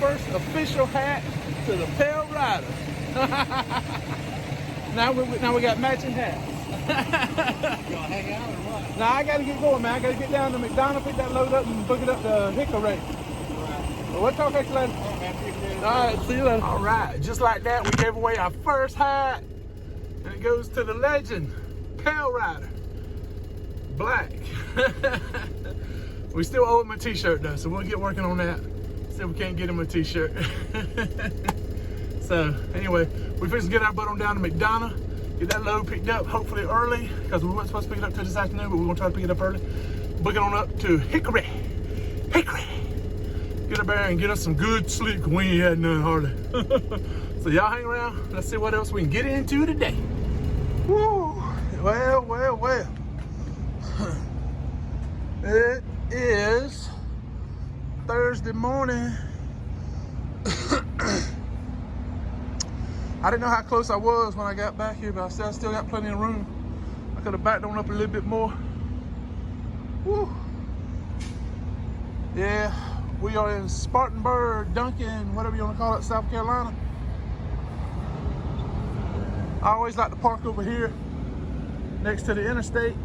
first official hat to the Pale Rider. now we got matching hats. You gonna hang out or what? Now I gotta get going, man. I gotta get down to McDonald's, pick that load up, and book it up to Hickory. Right. Well, we'll talk next later. All right, man. All right, see you later. All right, just like that, we gave away our first hat, and it goes to the legend, Pale Rider, black. We still owe him a t-shirt though, so we'll get working on that. See if we can't get him a t-shirt. So anyway, we fixed to get our butt on down to McDonough, get that load picked up, hopefully early, because we weren't supposed to pick it up till this afternoon, but we're gonna try to pick it up early. Book it on up to Hickory. Get up there and get us some good sleep, because we ain't had none hardly. So y'all hang around, let's see what else we can get into today. Woo, well. It is Thursday morning. I didn't know how close I was when I got back here, but I still got plenty of room. I could have backed on up a little bit more. Woo. Yeah, we are in Spartanburg, Duncan, whatever you want to call it, South Carolina. I always like to park over here next to the interstate.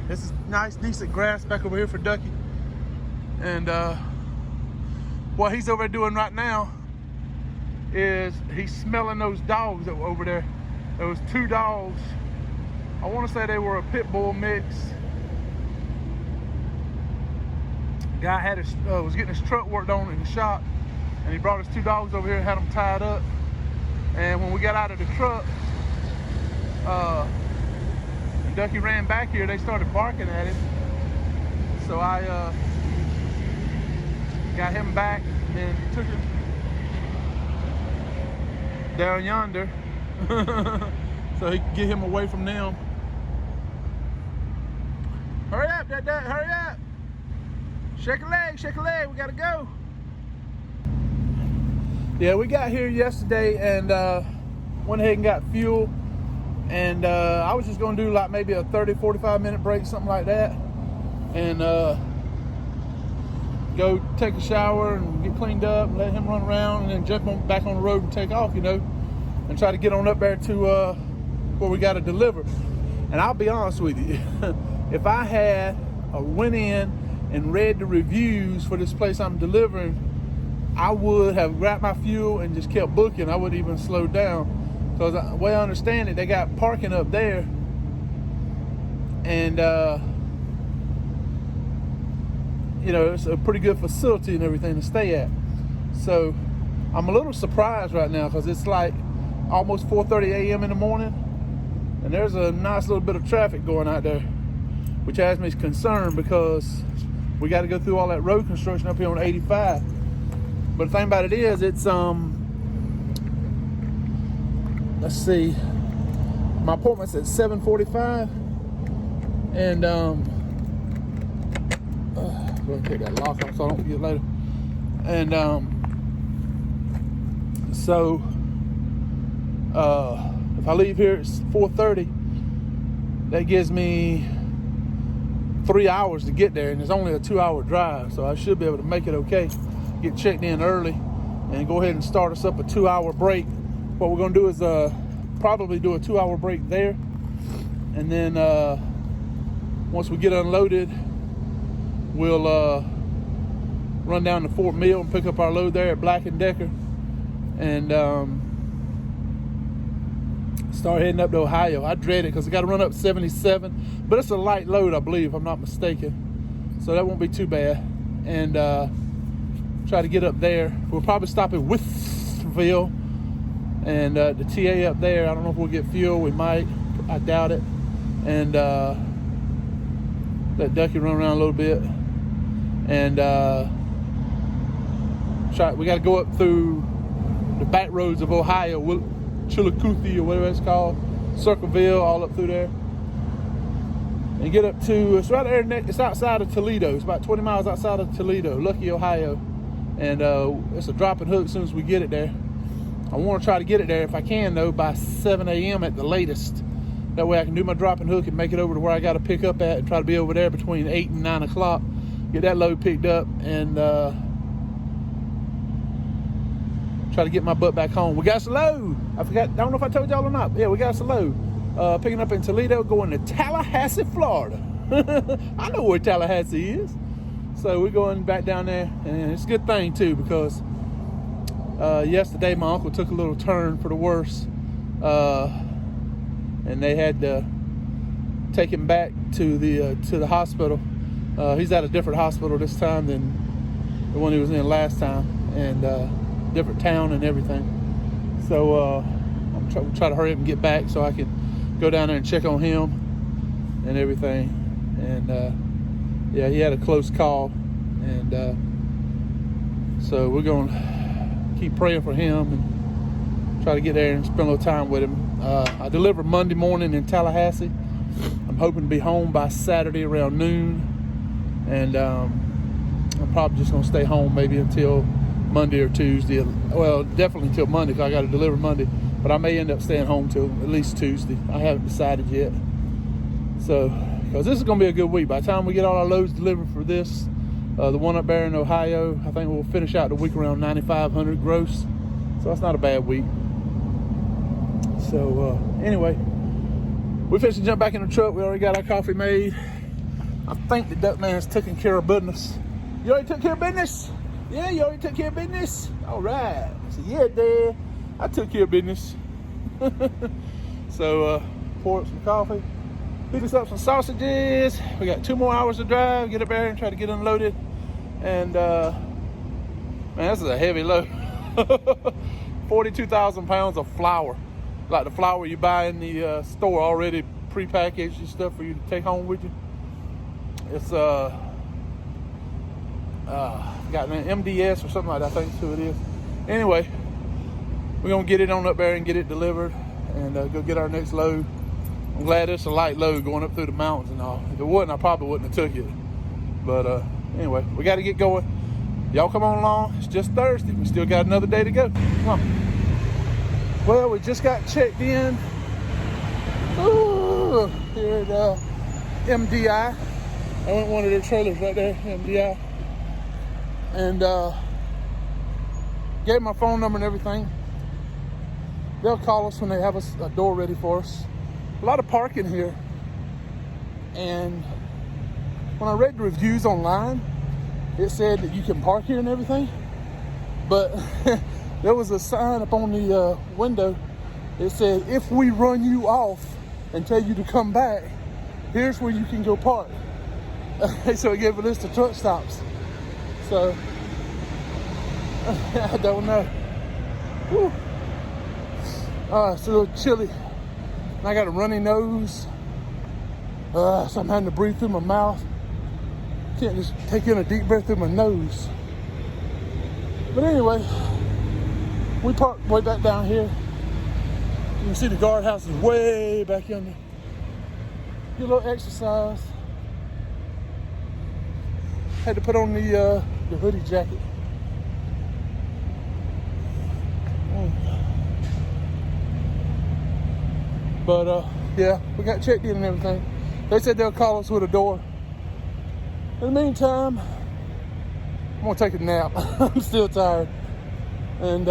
This is nice, decent grass back over here for Ducky. And what he's over there doing right now is he's smelling those dogs that were over there. There was 2 dogs. I want to say they were a pit bull mix. Guy had was getting his truck worked on in the shop, and he brought his 2 dogs over here and had them tied up. And when we got out of the truck, and Ducky ran back here, they started barking at him. So I got him back and took him down yonder so he could get him away from them. Hurry up, Dad, hurry up. Shake a leg, we gotta go. Yeah, we got here yesterday and went ahead and got fuel. And I was just gonna do like maybe a 30-45 minute break, something like that. And go take a shower and get cleaned up and let him run around and then jump back on the road and take off, you know, and try to get on up there to where we got to deliver. And I'll be honest with you, if I had went in and read the reviews for this place I'm delivering, I would have grabbed my fuel and just kept booking. I wouldn't even slow down, because the way I understand it, they got parking up there, and you know, it's a pretty good facility and everything to stay at. So I'm a little surprised right now because it's like almost 4:30 a.m. in the morning, and there's a nice little bit of traffic going out there, which has me concerned because we got to go through all that road construction up here on 85. But the thing about it is, it's let's see, my appointment's at 7:45, and go ahead and take that lock off so I don't forget later. And so if I leave here at 4:30, that gives me 3 hours to get there, and it's only a 2-hour drive, so I should be able to make it okay. Get checked in early and go ahead and start us up a 2-hour break. What we're gonna do is probably do a 2-hour break there, and then once we get unloaded, we'll run down to Fort Mill and pick up our load there at Black & Decker, and start heading up to Ohio. I dread it because I got to run up 77, but it's a light load, I believe, if I'm not mistaken, so that won't be too bad. And try to get up there. We'll probably stop at Withville and the TA up there. I don't know if we'll get fuel. We might. I doubt it. And let Ducky run around a little bit. And we got to go up through the back roads of Ohio, Chillicothe or whatever it's called, Circleville, all up through there, and get up to, it's right there, it's outside of Toledo. It's about 20 miles outside of Toledo, Lucky, Ohio. And it's a drop and hook as soon as we get it there. I want to try to get it there, if I can though, by 7 a.m. at the latest. That way I can do my drop and hook and make it over to where I got to pick up at, and try to be over there between 8 and 9 o'clock. get that load picked up, and try to get my butt back home. We got some load. I don't know if I told y'all or not. Yeah, we got some load. Picking up in Toledo, going to Tallahassee, Florida. I know where Tallahassee is. So we're going back down there, and it's a good thing too, because yesterday my uncle took a little turn for the worse, and they had to take him back to the hospital. He's at a different hospital this time than the one he was in last time, and different town and everything. So I'm trying to hurry up and get back so I can go down there and check on him and everything. And yeah, he had a close call, and so we're going to keep praying for him and try to get there and spend a little time with him. I deliver Monday morning in Tallahassee. I'm hoping to be home by Saturday around noon, and I'm probably just going to stay home maybe until Monday or Tuesday. Well, definitely until Monday, because I got to deliver Monday, but I may end up staying home till at least Tuesday. I haven't decided yet. So, because this is going to be a good week. By the time we get all our loads delivered for this, the one up there in Ohio, I think we'll finish out the week around 9,500 gross. So that's not a bad week. So anyway, we fixing to jump back in the truck. We already got our coffee made. I think the duck man's taking care of business. You already took care of business? Yeah, you already took care of business? All right. So yeah, Dad, I took care of business. So pour up some coffee. Pick us up some sausages. We got 2 more hours to drive. Get up there and try to get unloaded. And man, this is a heavy load. 42,000 pounds of flour. Like the flour you buy in the store, already prepackaged and stuff for you to take home with you. It's got an MDS or something like that, I think that's who it is. Anyway, we're gonna get it on up there and get it delivered, and go get our next load. I'm glad it's a light load going up through the mountains and all. If it wasn't, I probably wouldn't have took it. But anyway, we got to get going. Y'all come on along. It's just Thursday. We still got another day to go. Come on. Well, we just got checked in. Ooh, here at MDI. I went one of their trailers right there, MDI. And gave my phone number and everything. They'll call us when they have a door ready for us. A lot of parking here. And when I read the reviews online, it said that you can park here and everything. But there was a sign up on the window. It said, if we run you off and tell you to come back, here's where you can go park. So it gave a list of truck stops. So, I don't know. Whew. It's a little chilly. I got a runny nose. So I'm having to breathe through my mouth. Can't just take in a deep breath through my nose. But anyway, we parked way back down here. You can see the guardhouse is way back yonder. Get a little exercise. Had to put on the hoodie jacket. But yeah, we got checked in and everything. They said they'll call us with a door. In the meantime, I'm gonna take a nap. I'm still tired. And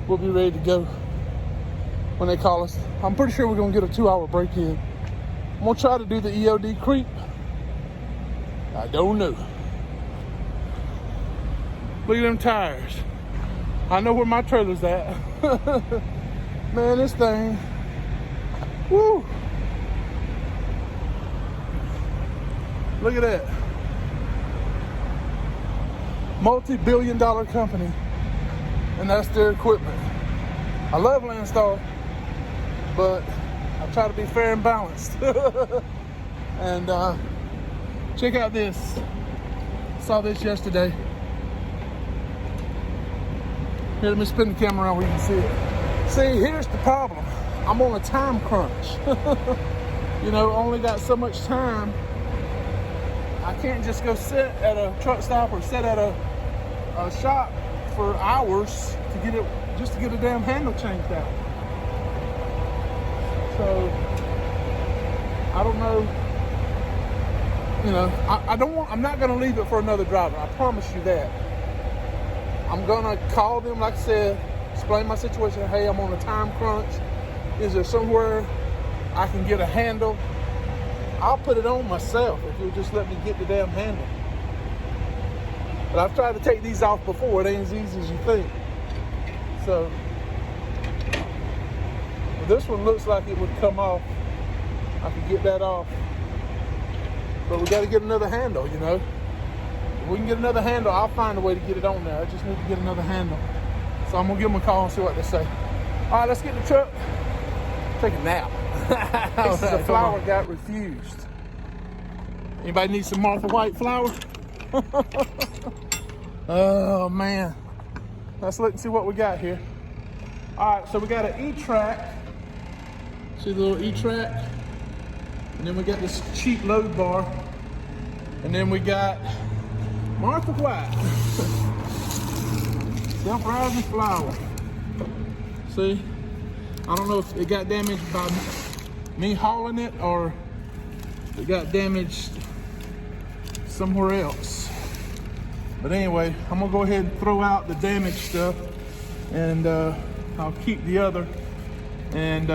we'll be ready to go when they call us. I'm pretty sure we're gonna get a 2-hour break in. I'm gonna try to do the EOD creep. I don't know. Look at them tires. I know where my trailer's at. Man, this thing. Woo! Look at that. Multi-billion-dollar company. And that's their equipment. I love Landstar, but I try to be fair and balanced. And check out this. Saw this yesterday. Here, let me spin the camera around where you can see it. See, here's the problem. I'm on a time crunch. You know, only got so much time. I can't just go sit at a truck stop or sit at a shop for hours to get it, just to get a damn handle changed out. So, I don't know you know, I'm not gonna leave it for another driver. I promise you that. I'm gonna call them, like I said, explain my situation. Hey, I'm on a time crunch. Is there somewhere I can get a handle? I'll put it on myself if you'll just let me get the damn handle. But I've tried to take these off before. It ain't as easy as you think. So, this one looks like it would come off. I could get that off. But we got to get another handle, you know. If we can get another handle, I'll find a way to get it on there. I just need to get another handle. So I'm going to give them a call and see what they say. All right, let's get in the truck. Take a nap. The flour got refused. Anybody need some Martha White flour? Oh, man. Let's look and see what we got here. All right, so we got an E-track. See the little E-track? And then we got this cheap load bar. And then we got Martha White. Self-rising flour. See? I don't know if it got damaged by me hauling it or it got damaged somewhere else. But anyway, I'm gonna go ahead and throw out the damaged stuff and I'll keep the other and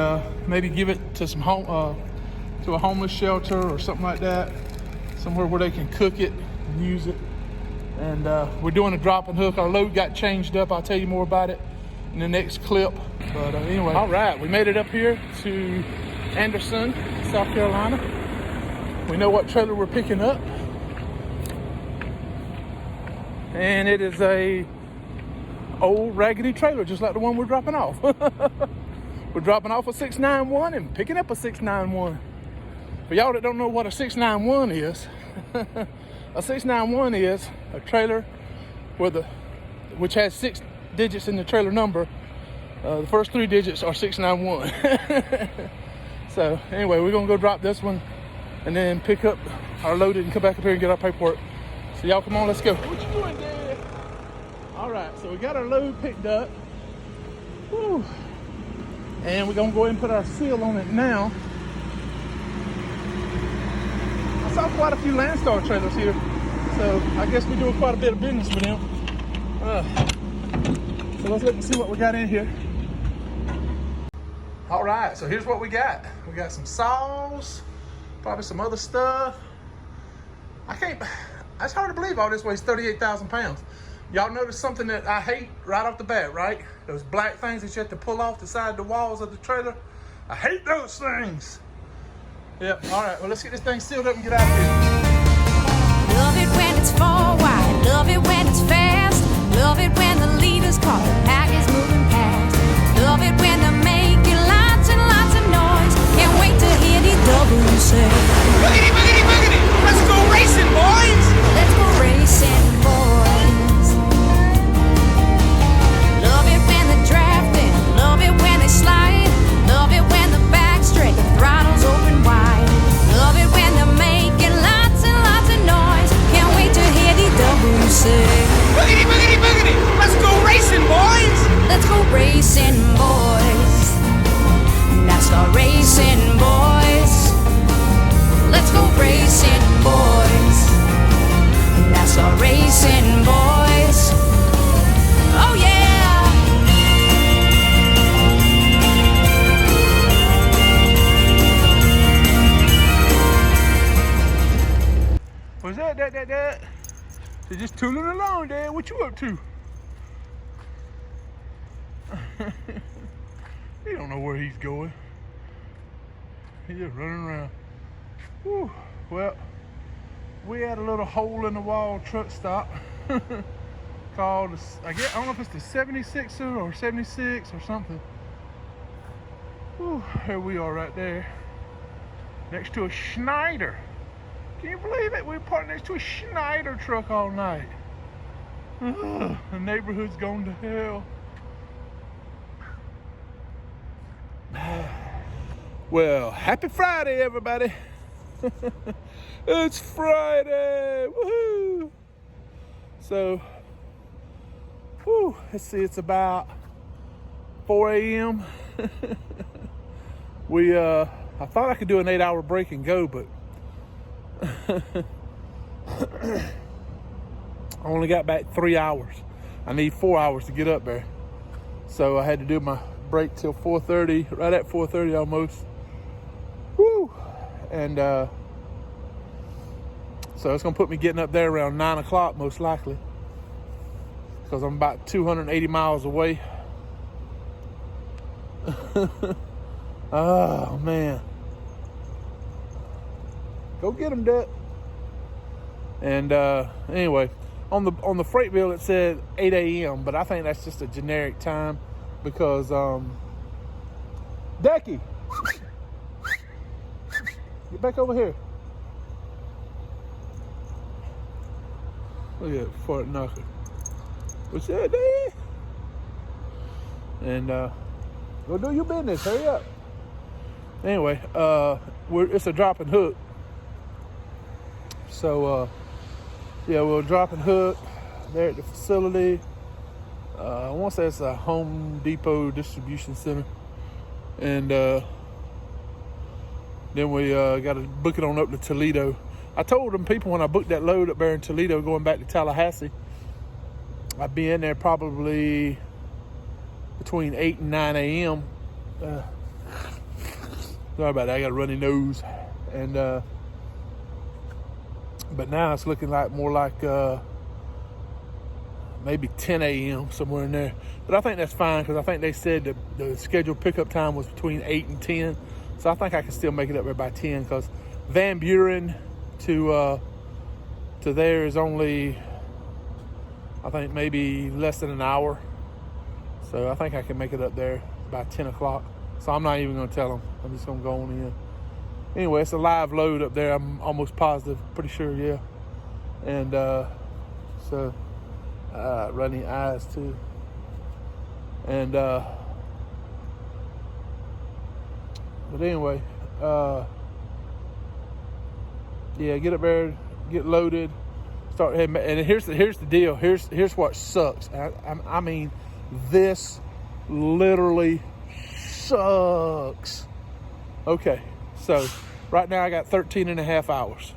maybe give it to some to a homeless shelter or something like that, somewhere where they can cook it and use it. And we're doing a drop and hook. Our load got changed up. I'll tell you more about it in the next clip. But anyway, all right, we made it up here to Anderson, South Carolina. We know what trailer we're picking up. And it is a old raggedy trailer, just like the one we're dropping off. We're dropping off a 691 and picking up a 691. For y'all that don't know what a 691 is, a 691 is a trailer which has 6 digits in the trailer number. The first 3 digits are 691. So anyway, we're gonna go drop this one and then pick up our loaded and come back up here and get our paperwork. So y'all come on, let's go. What you doing, Dad? All right, so we got our load picked up. Whew. And we're gonna go ahead and put our seal on it now. I saw quite a few Landstar trailers here, so I guess we're doing quite a bit of business with them. So let's look and see what we got in here. All right, so here's what we got. We got some saws, probably some other stuff. It's hard to believe all this weighs 38,000 pounds. Y'all notice something that I hate right off the bat, right? Those black things that you have to pull off the side of the walls of the trailer. I hate those things. Yep, all right, well, let's get this thing sealed up and get out of here. Love it when it's 4 wide, love it when it's fast. Love it when the leader's call, the pack is moving past. Love it when they're making lots and lots of noise. Can't wait to hear the W say, boogity, boogity, boogity, let's go racing, boys. Let's go racing, boys. Love it when they're drafting, love it when they slide. Love it when the back's straight, the throttle's open wide. Love it when they're making lots and lots of noise. Can't wait to hear the W say, boogity, boogity, boogity, let's go racing, boys. Let's go racing, boys. NASCAR racing, boys. Let's go racing, boys. NASCAR racing, boys. Oh yeah. What's that? They're just tooling along, Dad. What you up to? He don't know where he's going. He's just running around. Whew. Well, we had a little hole in the wall truck stop called, I don't know if it's the 76er or 76 or something. Whew. Here we are right there, next to a Schneider. Can you believe it? We were parked next to a Schneider truck all night. Ugh, the neighborhood's gone to hell. Well, happy Friday, everybody. It's Friday. Woohoo! So, let's see, it's about 4 a.m. I thought I could do an 8-hour break and go, but I only got back 3 hours. I need 4 hours to get up there. So I had to do my break till 4:30, right at 4:30 almost. Woo! And so it's gonna put me getting up there around 9 o'clock most likely, because I'm about 280 miles away. Oh man. Go get them, Dad. And anyway, on the freight bill it said 8 a.m., but I think that's just a generic time because Decky, get back over here. Look at that fart knocker. What's that, Dad? And go do your business. Hurry up. Anyway, it's a drop and hook. So yeah, we'll drop and hook there at the facility. I want to say it's a Home Depot distribution center, and then we got to book it on up to Toledo. I told them people when I booked that load up there in Toledo going back to Tallahassee, I'd be in there probably between 8 and 9 a.m. Sorry about that, I got a runny nose. And but now it's looking like more like maybe 10 a.m. somewhere in there. But I think that's fine because I think they said that the scheduled pickup time was between 8 and 10. So I think I can still make it up there by 10 because Van Buren to there is only, I think, maybe less than an hour. So I think I can make it up there by 10 o'clock. So I'm not even going to tell them. I'm just going to go on in. Anyway, it's a live load up there. I'm almost positive, pretty sure, yeah. And so running eyes too. And but anyway, yeah, get up there, get loaded, start heading. And here's the deal. Here's what sucks. I mean, this literally sucks. Okay, so right now I got 13 and a half hours.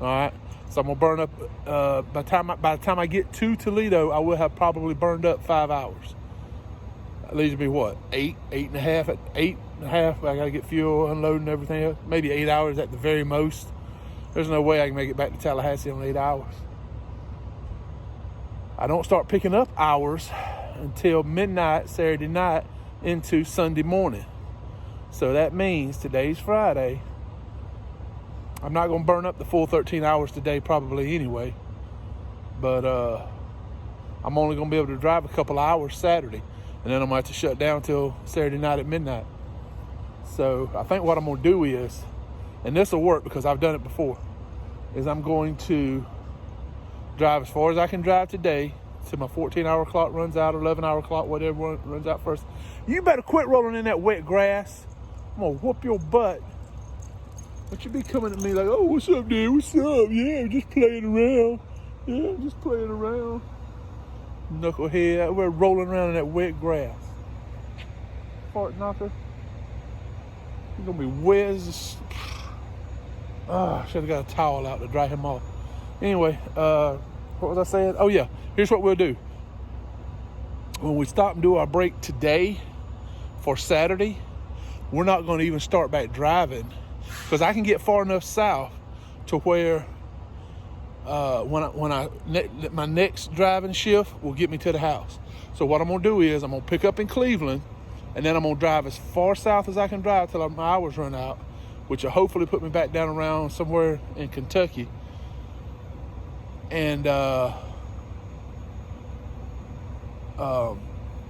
All right, so I'm gonna burn up. By the time I get to Toledo, I will have probably burned up 5 hours. That leaves me what, eight and a half. At 8 and a half, I gotta get fuel, unloading everything else. Maybe 8 hours at the very most. There's no way I can make it back to Tallahassee in 8 hours. I don't start picking up hours until midnight Saturday night into Sunday morning. So that means today's Friday. I'm not going to burn up the full 13 hours today probably anyway. But I'm only going to be able to drive a couple hours Saturday. And then I'm going to have to shut down till Saturday night at midnight. So I think what I'm going to do is, and this will work because I've done it before, is I'm going to drive as far as I can drive today till my 14-hour clock runs out, 11-hour clock, whatever runs out first. You better quit rolling in that wet grass. I'm going to whoop your butt. But you be coming at me like, oh, what's up, dude? What's up? Yeah, just playing around. Yeah, just playing around. Knucklehead, we're rolling around in that wet grass. Fart knocker. You're going to be wet as I should have got a towel out to dry him off. Anyway, what was I saying? Oh, yeah. Here's what we'll do. When we stop and do our break today for Saturday, we're not going to even start back driving because I can get far enough south to where my next driving shift will get me to the house. So what I'm going to do is I'm going to pick up in Cleveland, and then I'm going to drive as far south as I can drive till my hours run out, which will hopefully put me back down around somewhere in Kentucky. And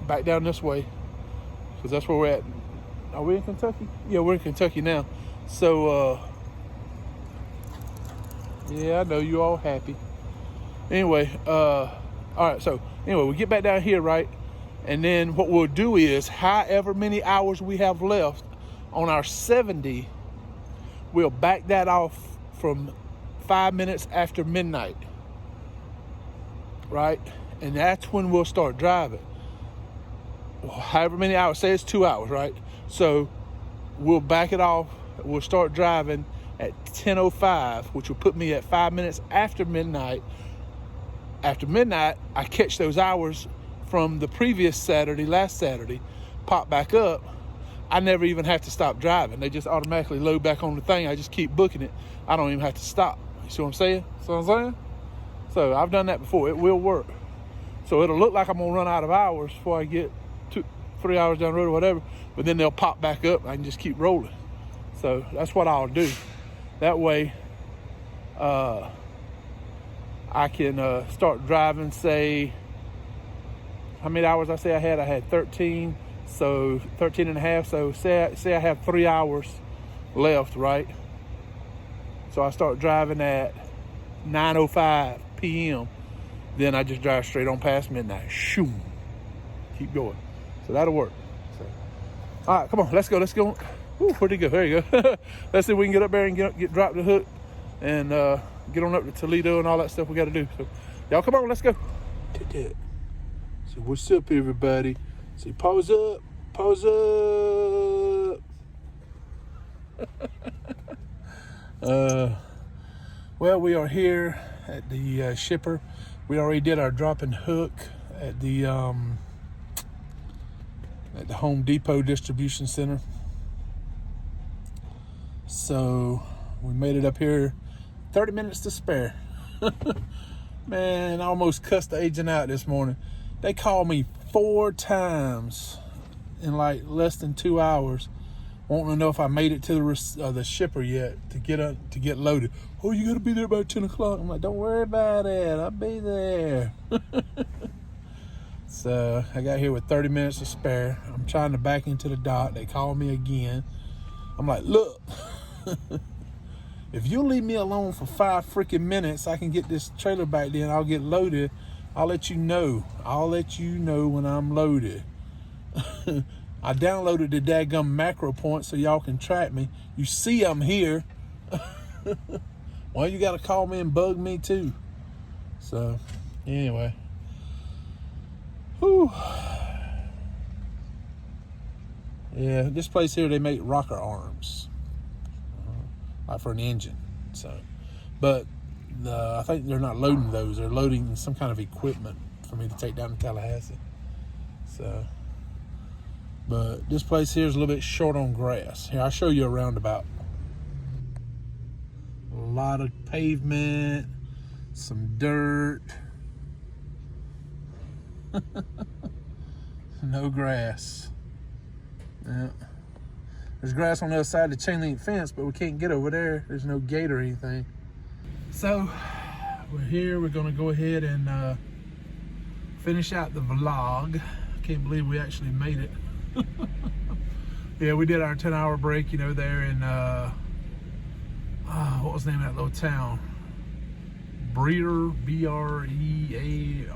back down this way, because that's where we're at. Are we in Kentucky? Yeah, we're in Kentucky now. So, yeah, I know you all happy. Anyway, all right, so anyway, we get back down here, right? And then what we'll do is, however many hours we have left on our 70, we'll back that off from 5 minutes after midnight, right? And that's when we'll start driving. However many hours, say it's 2 hours, right? So we'll back it off, we'll start driving, at 10:05, which will put me at 5 minutes after midnight. After midnight, I catch those hours from the previous Saturday, last Saturday, pop back up. I never even have to stop driving. They just automatically load back on the thing. I just keep booking it. I don't even have to stop. You see what I'm saying? So I've done that before. It will work. So it'll look like I'm gonna run out of hours before I get 2-3 hours down the road or whatever, but then they'll pop back up and I can just keep rolling. So that's what I'll do. That way, I can start driving, say, how many hours I say I had? I had 13, so 13 and a half. So say I have 3 hours left, right? So I start driving at 9:05 p.m. Then I just drive straight on past midnight. Shoo. Keep going. So that'll work. So, all right, come on, let's go. Ooh, where'd he go? There you go. Let's see if we can get up there and get drop the hook and get on up to Toledo and all that stuff we got to do. So y'all come on, let's go. So what's up, everybody? Say pause up. Well, we are here at the shipper. We already did our drop and hook at the Home Depot distribution center. So we made it up here, 30 minutes to spare. Man, I almost cussed the agent out this morning. They called me 4 times in like less than 2 hours, wanting to know if I made it to the shipper yet to get loaded. Oh, you gotta be there by 10 o'clock. I'm like, don't worry about it. I'll be there. So I got here with 30 minutes to spare. I'm trying to back into the dock. They called me again. I'm like, look, if you leave me alone for 5 freaking minutes, I can get this trailer back there and I'll get loaded. I'll let you know. I'll let you know when I'm loaded. I downloaded the daggum macro point so y'all can track me. You see I'm here. Well, you got to call me and bug me too. So, anyway. Whew. Yeah, this place here, they make rocker arms. Like for an engine. So, but I think they're not loading those. They're loading some kind of equipment for me to take down to Tallahassee. So, but this place here is a little bit short on grass. Here, I'll show you a roundabout. A lot of pavement, some dirt. No grass. Yeah. There's grass on the other side of the chain link fence, but we can't get over there. There's no gate or anything. So we're here. We're gonna go ahead and finish out the vlog. I can't believe we actually made it. Yeah, we did our 10-hour break, you know, there in what was the name of that little town? Breeder, B-R-E-A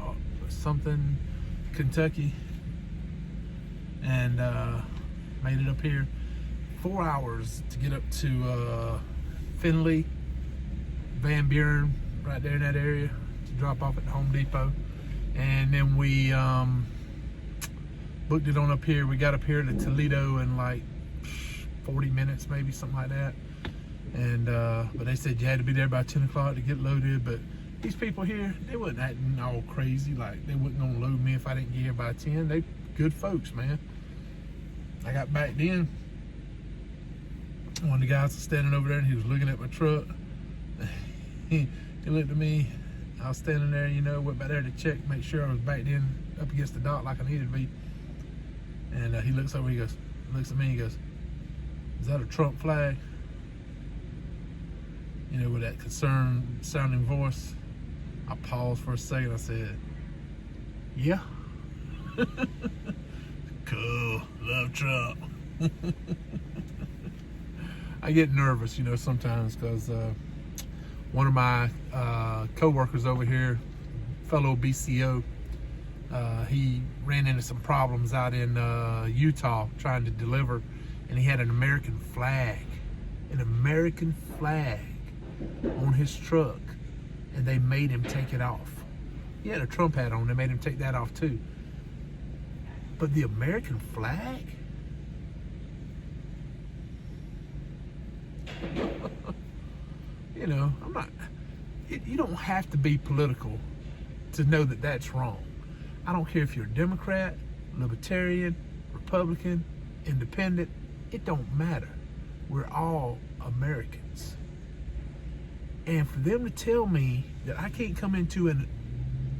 something, Kentucky. And made it up here. 4 hours to get up to Findlay, Van Buren, right there in that area, to drop off at the Home Depot. And then we booked it on up here. We got up here to Toledo in like 40 minutes, maybe, something like that. And but they said you had to be there by 10 o'clock to get loaded. But these people here, they wasn't acting all crazy. Like, they wasn't gonna load me if I didn't get here by 10. They good folks, man. I got back then. One of the guys was standing over there and he was looking at my truck. He looked at me. I was standing there, you know, went back there to check, make sure I was back in up against the dock like I needed to be. And he looks over, he goes, looks at me, he goes, "Is that a Trump flag?" You know, with that concerned sounding voice. I paused for a second. I said, "Yeah." Cool, love Trump. I get nervous, you know, sometimes because one of my co-workers over here, fellow BCO, he ran into some problems out in Utah trying to deliver, and he had an American flag on his truck, and they made him take it off. He had a Trump hat on, they made him take that off too. But the American flag? you know, I'm not, you don't have to be political to know that that's wrong. I don't care if you're a Democrat, Libertarian, Republican, Independent, it don't matter. We're all Americans. And for them to tell me that I can't come into a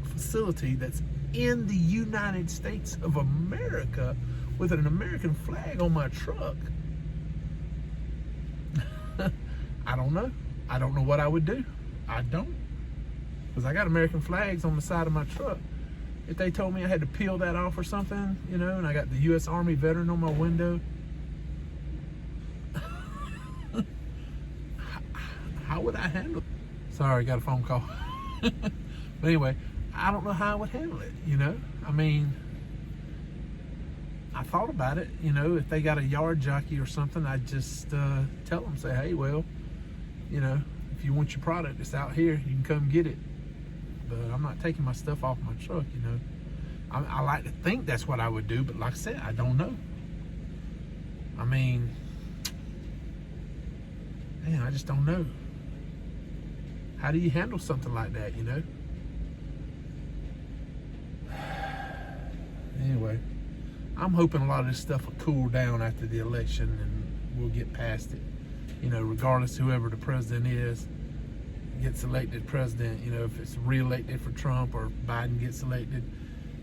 facility that's in the United States of America with an American flag on my truck, I don't know. I don't know what I would do. I don't. Because I got American flags on the side of my truck. If they told me I had to peel that off or something, you know, and I got the U.S. Army veteran on my window, how would I handle it? Sorry, got a phone call. But anyway, I don't know how I would handle it, you know? I mean, I thought about it, you know, if they got a yard jockey or something, I'd just tell them, say, hey, well, you know, if you want your product, it's out here, you can come get it. But I'm not taking my stuff off my truck, you know. I like to think that's what I would do, but like I said, I don't know. I mean, man, I just don't know. How do you handle something like that, you know? Anyway, I'm hoping a lot of this stuff will cool down after the election and we'll get past it. You know, regardless whoever the president is, gets elected president, you know, if it's re-elected for Trump or Biden gets elected,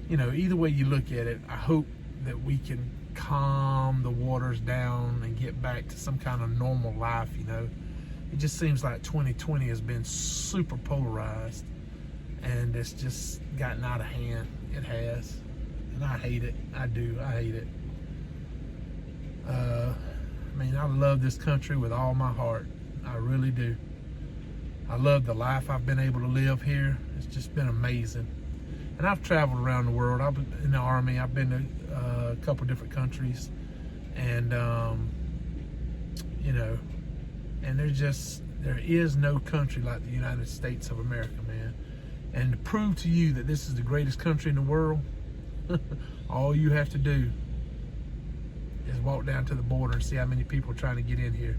you know, either way you look at it, I hope that we can calm the waters down and get back to some kind of normal life, you know. It just seems like 2020 has been super polarized and it's just gotten out of hand. It has. And I hate it. I do. I hate it. I mean, I love this country with all my heart. I really do. I love the life I've been able to live here. It's just been amazing. And I've traveled around the world. I've been in the Army. I've been to a couple different countries. And, you know, and there is no country like the United States of America, man. And to prove to you that this is the greatest country in the world, all you have to do is walk down to the border and see how many people are trying to get in here.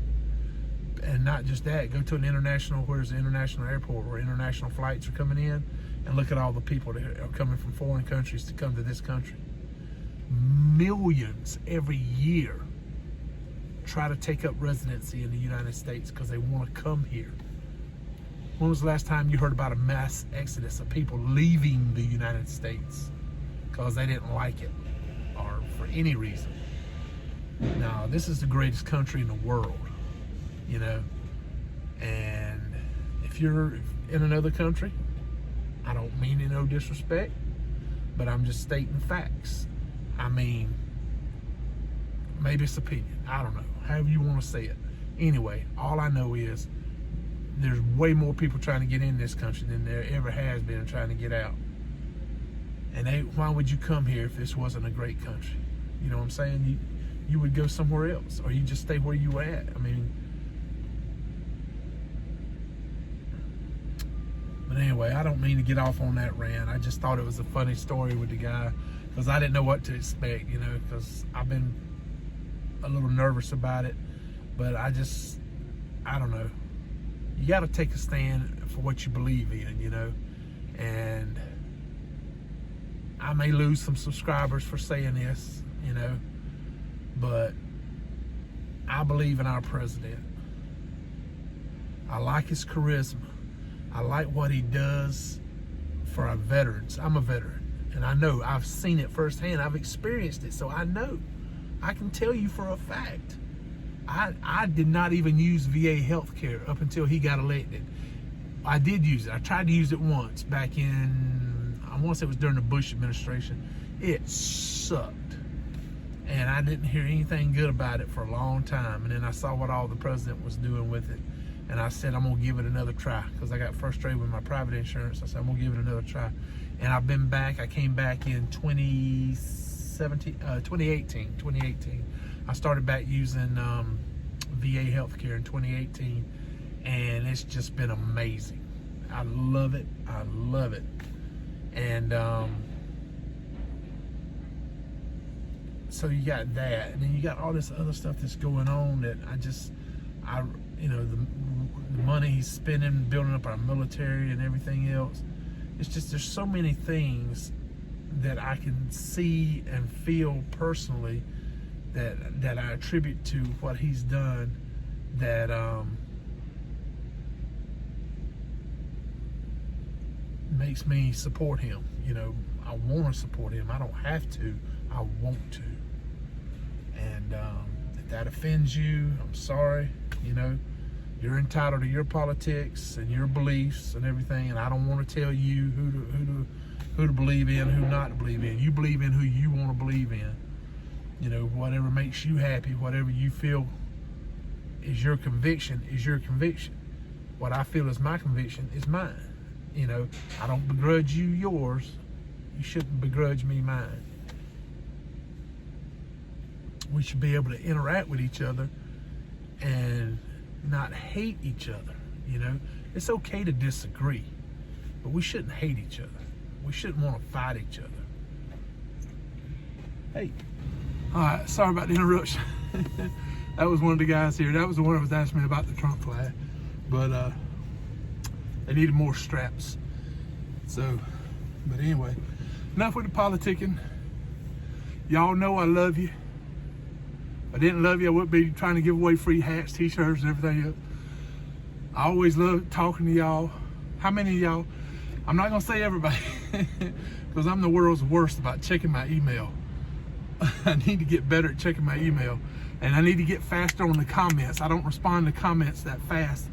And not just that, go to an international, where's the international airport where international flights are coming in, and look at all the people that are coming from foreign countries to come to this country. Millions every year try to take up residency in the United States because they want to come here. When was the last time you heard about a mass exodus of people leaving the United States because they didn't like it or for any reason? Now, this is the greatest country in the world, you know, and if you're in another country, I don't mean in no disrespect, but I'm just stating facts. I mean, maybe it's opinion, I don't know, however you want to say it. Anyway, all I know is there's way more people trying to get in this country than there ever has been trying to get out. And why would you come here if this wasn't a great country? You know what I'm saying? You would go somewhere else, or you just stay where you were at. I mean, but anyway, I don't mean to get off on that rant. I just thought it was a funny story with the guy because I didn't know what to expect, you know, because I've been a little nervous about it. But I don't know. You got to take a stand for what you believe in, you know. And I may lose some subscribers for saying this, you know, but I believe in our president. I like his charisma. I like what he does for our veterans. I'm a veteran, and I know, I've seen it firsthand. I've experienced it, so I know. I can tell you for a fact. I did not even use VA healthcare up until he got elected. I did use it. I tried to use it once back in, I want to say it was during the Bush administration. It sucked. And I didn't hear anything good about it for a long time. And then I saw what all the president was doing with it. And I said, I'm going to give it another try because I got frustrated with my private insurance. I said, I'm going to give it another try. And I've been back. I came back in 2018. I started back using VA healthcare in 2018. And it's just been amazing. I love it. I love it. And so you got that. And then you got all this other stuff that's going on that you know, the money he's spending, building up our military and everything else. It's just, there's so many things that I can see and feel personally that I attribute to what he's done, that makes me support him. You know, I want to support him. I don't have to, I want to. And if that offends you, I'm sorry. You know, you're entitled to your politics and your beliefs and everything, and I don't want to tell you who to believe in, who not to believe in. You believe in who you want to believe in. You know, whatever makes you happy, whatever you feel is your conviction, is your conviction. What I feel is my conviction is mine. You know, I don't begrudge you yours. You shouldn't begrudge me mine. We should be able to interact with each other and not hate each other. You know, it's okay to disagree, but we shouldn't hate each other. We shouldn't want to fight each other. Hey, all right, sorry about the interruption. That was one of the guys here. That was the one that was asking me about the Trump flag, but they needed more straps. So, but anyway, enough with the politicking. Y'all know I love you. If I didn't love you, I wouldn't be trying to give away free hats, t-shirts, and everything else. I always love talking to y'all. How many of y'all? I'm not gonna say everybody, because I'm the world's worst about checking my email. I need to get better at checking my email, and I need to get faster on the comments. I don't respond to comments that fast.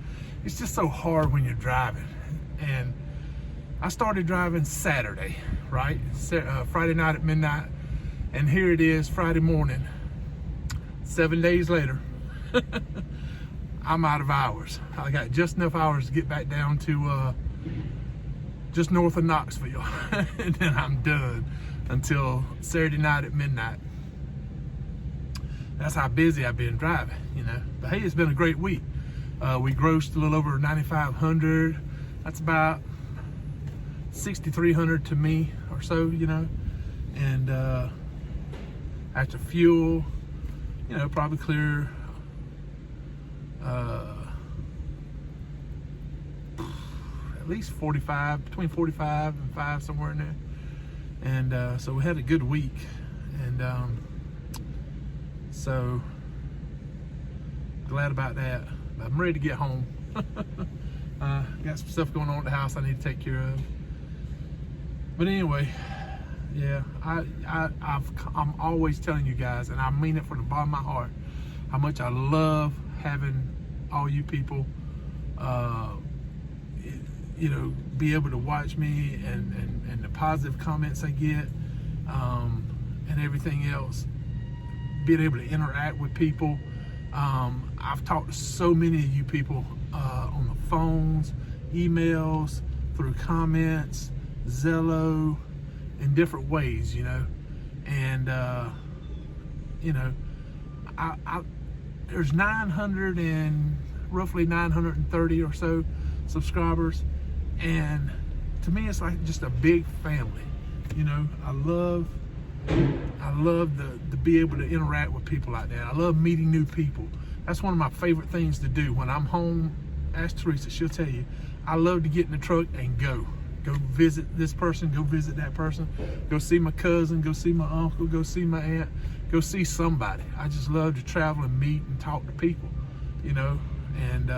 It's just so hard when you're driving. And I started driving Saturday, right? Friday night at midnight, and here it is Friday morning. 7 days later, I'm out of hours. I got just enough hours to get back down to just north of Knoxville, and then I'm done until Saturday night at midnight. That's how busy I've been driving, you know. But hey, it's been a great week. We grossed a little over 9,500. That's about 6,300 to me or so, you know. And after fuel, you know, probably clear at least 45, between 45 and 5, somewhere in there. And so we had a good week, and so glad about that. I'm ready to get home. Got some stuff going on at the house I need to take care of. But anyway, yeah, I'm always telling you guys, and I mean it from the bottom of my heart, how much I love having all you people, you know, be able to watch me and the positive comments I get, and everything else, being able to interact with people. I've talked to so many of you people on the phones, emails, through comments, Zello, in different ways, you know. And you know, there's roughly 930 or so subscribers, and to me it's like just a big family, you know. I love to be able to interact with people like that. I love meeting new people. That's one of my favorite things to do when I'm home. Ask Teresa, she'll tell you. I love to get in the truck and go visit this person, go visit that person, go see my cousin, go see my uncle, go see my aunt, go see somebody. I just love to travel and meet and talk to people, you know. And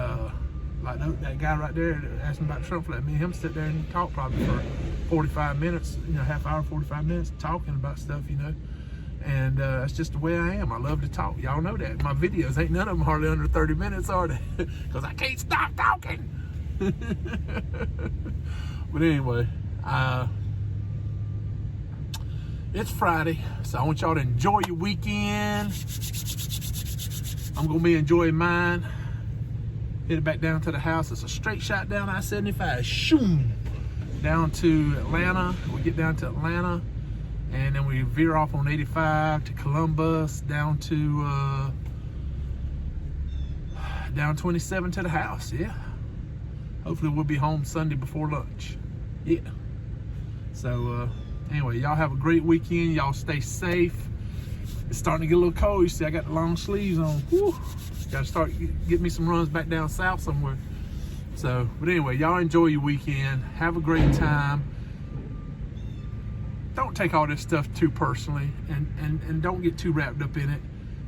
like that guy right there that asked me about Trump flag, me and him sit there and talk probably for 45 minutes, you know, half hour, 45 minutes, talking about stuff, you know. And that's just the way I am. I love to talk. Y'all know that. My videos ain't none of them hardly under 30 minutes, are they? Because I can't stop talking. But anyway, it's Friday, so I want y'all to enjoy your weekend. I'm gonna be enjoying mine. Headed back down to the house. It's a straight shot down I-75, shoom, down to Atlanta. We get down to Atlanta, and then we veer off on 85 to Columbus, down to down 27 to the house. Yeah, hopefully we'll be home Sunday before lunch. Yeah. So anyway, y'all have a great weekend. Y'all stay safe. It's starting to get a little cold. You see, I got the long sleeves on. Whew. Got to start get me some runs back down south somewhere. So, but anyway, y'all enjoy your weekend. Have a great time. Don't take all this stuff too personally, and don't get too wrapped up in it.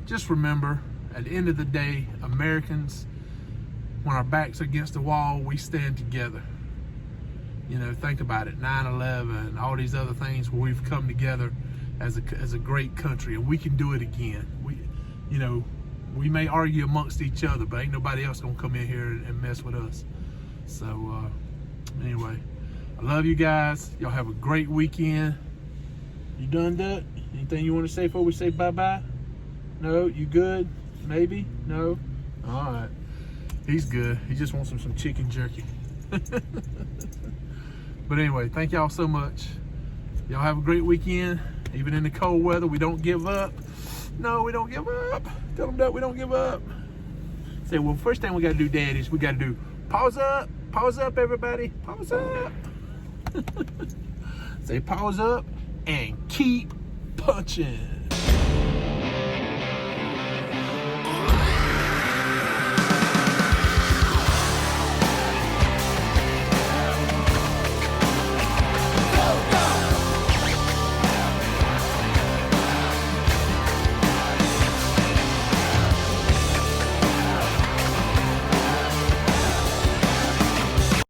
Just remember, at the end of the day, Americans, when our backs are against the wall, we stand together. You know, think about it, 9/11, all these other things where we've come together as a great country, and we can do it again. We may argue amongst each other, but ain't nobody else gonna come in here and mess with us. So anyway, I love you guys. Y'all have a great weekend. You done, Doug? Anything you want to say before we say bye-bye? No? You good? Maybe? No? All right. He's good. He just wants some chicken jerky. But anyway, thank y'all so much. Y'all have a great weekend. Even in the cold weather, we don't give up. No, we don't give up. Tell them that we don't give up. Say, well, first thing we got to do, Dad, is we got to do pause up. Pause up, everybody. Pause up. Say pause up and keep punching.